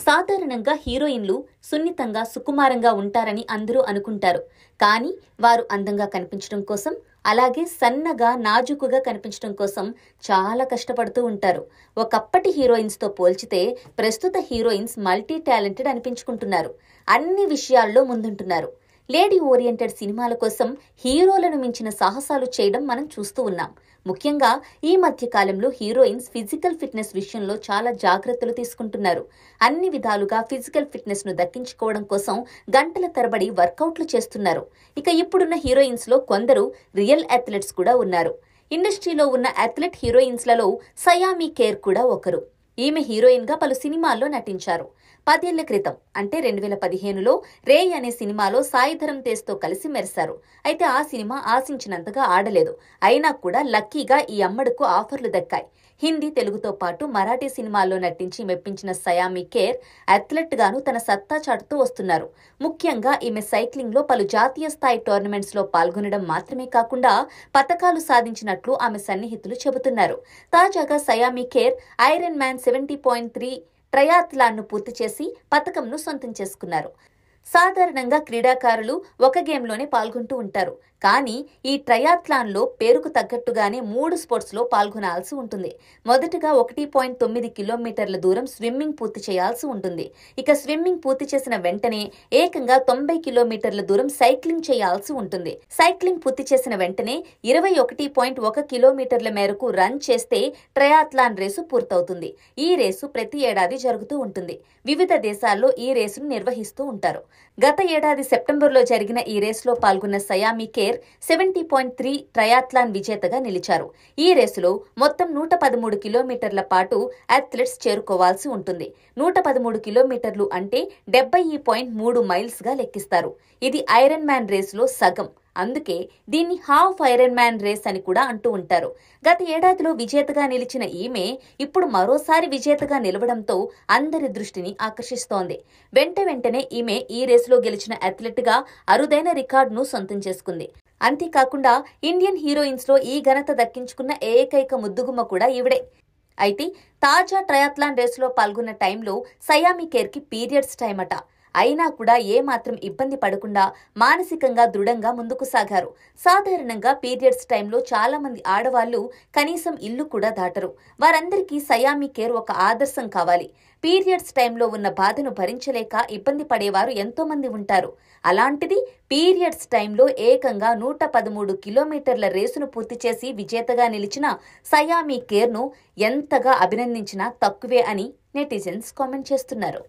సాధారణంగా హీరోయిన్లు సున్నితంగా సుకుమారంగా ఉంటారని అందరూ అనుకుంటారు. కానీ వారు అందంగా కనిపించడం కోసం, అలాగే సన్నగా నాజూకుగా కనిపించడం కోసం చాలా కష్టపడుతూ ఉంటారు. ఒకప్పటి హీరోయిన్స్తో పోల్చితే ప్రస్తుత హీరోయిన్స్ మల్టీ టాలెంటెడ్ అనిపించుకుంటున్నారు. అన్ని విషయాల్లో ముందుంటున్నారు. లేడీ ఓరియంటెడ్ సినిమాల కోసం హీరోలను మించిన సాహసాలు చేయడం మనం చూస్తూ ఉన్నాం. ముఖ్యంగా ఈ మధ్య కాలంలో హీరోయిన్స్ ఫిజికల్ ఫిట్నెస్ విషయంలో చాలా జాగ్రత్తలు తీసుకుంటున్నారు. అన్ని విధాలుగా ఫిజికల్ ఫిట్నెస్ ను దక్కించుకోవడం కోసం గంటల తరబడి వర్కౌట్లు చేస్తున్నారు. ఇక ఇప్పుడున్న హీరోయిన్స్ లో కొందరు రియల్ అథ్లెట్స్ కూడా ఉన్నారు. ఇండస్ట్రీలో ఉన్న అథ్లెట్ హీరోయిన్స్లలో సయామీ కేర్ కూడా ఒకరు. ఈమె హీరోయిన్ గా పలు సినిమాల్లో నటించారు. 10 ఏళ్ల క్రితం అంటే 2015లో రే అనే సినిమాలో సాయిధరం తేజ్తో కలిసి మెరిశారు. అయితే ఆ సినిమా ఆశించినంతగా ఆడలేదు. అయినా కూడా లక్కీగా ఈ అమ్మడుకు ఆఫర్లు దక్కాయి. హిందీ, తెలుగుతో పాటు మరాఠీ సినిమాల్లో నటించి మెప్పించిన సయామీ కేర్ అథ్లెట్ గాను తన సత్తా చాటుతూ వస్తున్నారు. ముఖ్యంగా ఈమె సైక్లింగ్ లో పలు జాతీయ స్థాయి టోర్నమెంట్స్ లో పాల్గొనడం మాత్రమే కాకుండా పతకాలు సాధించినట్లు ఆమె సన్నిహితులు చెబుతున్నారు. తాజాగా సయామీ కేర్ ఐరన్ మ్యాన్ 70.3 ట్రయాథ్లాన్ను పూర్తి చేసి పతకంను సొంతం చేసుకున్నారు. సాధారణంగా క్రీడాకారులు ఒక గేమ్లోనే పాల్గొంటూ ఉంటారు. కానీ ఈ ట్రయాథ్లాన్లో పేరుకు తగ్గట్టుగానే 3 స్పోర్ట్స్లో పాల్గొనాల్సి ఉంటుంది. మొదటగా 1.9 కిలోమీటర్ల దూరం స్విమ్మింగ్ పూర్తి చేయాల్సి ఉంటుంది. ఇక స్విమ్మింగ్ పూర్తి చేసిన వెంటనే ఏకంగా 90 కిలోమీటర్ల దూరం సైక్లింగ్ చేయాల్సి ఉంటుంది. సైక్లింగ్ పూర్తి చేసిన వెంటనే 21.1 కిలోమీటర్ల మేరకు రన్ చేస్తే ట్రయాథ్లాన్ రేసు పూర్తవుతుంది. ఈ రేసు ప్రతి ఏడాది జరుగుతూ ఉంటుంది. వివిధ దేశాల్లో ఈ రేసును నిర్వహిస్తూ ఉంటారు. గత ఏడాది సెప్టెంబర్లో జరిగిన ఈ రేసులో పాల్గొన్న సయామీ కేర్ 70.3 ట్రయాథ్లాన్ విజేతగా నిలిచారు. ఈ రేసులో మొత్తం 113 కిలోమీటర్ల పాటు అథ్లెట్స్ చేరుకోవాల్సి ఉంటుంది. 113 కిలోమీటర్లు అంటే 70.3 మైల్స్ గా లెక్కిస్తారు. ఇది ఐరన్ మ్యాన్ రేసులో సగం. అందుకే దీన్ని హాఫ్ ఐరన్ మ్యాన్ రేస్ అని కూడా అంటూ ఉంటారు. గత ఏడాదిలో విజేతగా నిలిచిన ఈమె ఇప్పుడు మరోసారి విజేతగా నిలవడంతో అందరి దృష్టిని ఆకర్షిస్తోంది. వెంటనే ఈమె ఈ రేసులో గెలిచిన అథ్లెట్గా అరుదైన రికార్డును సొంతం చేసుకుంది. అంతేకాకుండా ఇండియన్ హీరోయిన్స్ లో ఈ ఘనత దక్కించుకున్న ఏకైక ముద్దుగుమ్మ కూడా ఈవిడే. అయితే తాజా ట్రయాథ్లాన్ రేసులో పాల్గొన్న టైంలో సయామీ కేర్కి పీరియడ్స్ టైం అట. అయినా కూడా ఏమాత్రం ఇబ్బంది పడకుండా మానసికంగా దృఢంగా ముందుకు సాగారు. సాధారణంగా పీరియడ్స్ టైంలో చాలా మంది ఆడవాళ్లు కనీసం ఇల్లు కూడా దాటరు. వారందరికీ సయామీ కేర్ ఒక ఆదర్శం కావాలి. పీరియడ్స్ టైంలో ఉన్న బాధను భరించలేక ఇబ్బంది పడేవారు ఎంతో మంది ఉంటారు. అలాంటిది పీరియడ్స్ టైంలో ఏకంగా 113 కిలోమీటర్ల రేసును పూర్తి చేసి విజేతగా నిలిచిన సయామీ కేర్ను ఎంతగా అభినందించినా తక్కువే అని నెటిజన్స్ కామెంట్ చేస్తున్నారు.